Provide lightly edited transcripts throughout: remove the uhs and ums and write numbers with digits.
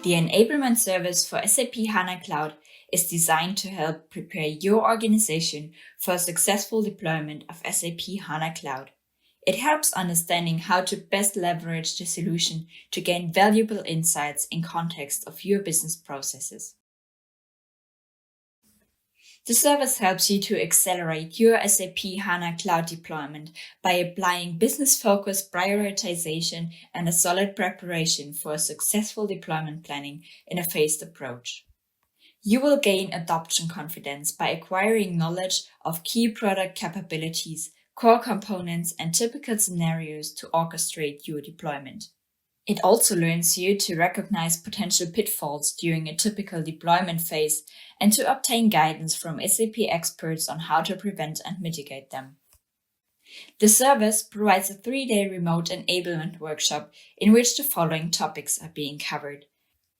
The Enablement Service for SAP HANA Cloud is designed to help prepare your organization for a successful deployment of SAP HANA Cloud. It helps understanding how to best leverage the solution to gain valuable insights in context of your business processes. The service helps you to accelerate your SAP HANA Cloud deployment by applying business-focused prioritization and a solid preparation for a successful deployment planning in a phased approach. You will gain adoption confidence by acquiring knowledge of key product capabilities, core components, and typical scenarios to orchestrate your deployment. It also learns you to recognize potential pitfalls during a typical deployment phase and to obtain guidance from SAP experts on how to prevent and mitigate them. The service provides a 3-day remote enablement workshop in which the following topics are being covered: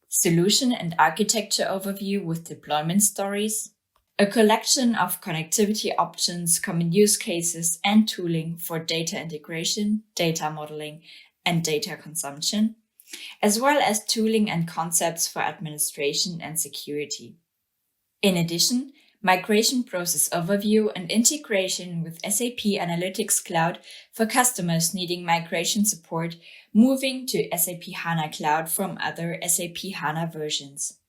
solution and architecture overview with deployment stories, a collection of connectivity options, common use cases, and tooling for data integration, data modeling, and data consumption, as well as tooling and concepts for administration and security. In addition, migration process overview and integration with SAP Analytics Cloud for customers needing migration support moving to SAP HANA Cloud from other SAP HANA versions.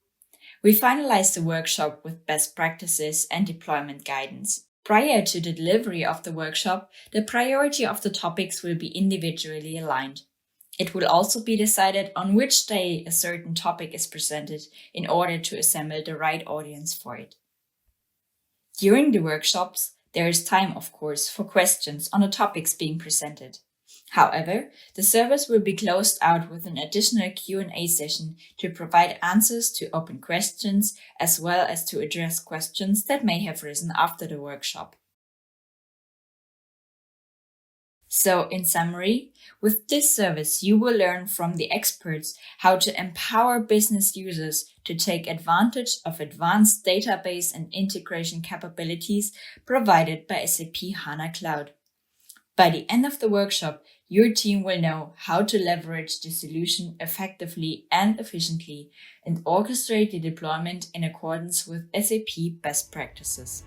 We finalized the workshop with best practices and deployment guidance. Prior to the delivery of the workshop, the priority of the topics will be individually aligned. It will also be decided on which day a certain topic is presented in order to assemble the right audience for it. During the workshops, there is time, of course, for questions on the topics being presented. However, the service will be closed out with an additional Q&A session to provide answers to open questions as well as to address questions that may have arisen after the workshop. So, in summary, with this service, you will learn from the experts how to empower business users to take advantage of advanced database and integration capabilities provided by SAP HANA Cloud. By the end of the workshop, your team will know how to leverage the solution effectively and efficiently and orchestrate the deployment in accordance with SAP Best Practices.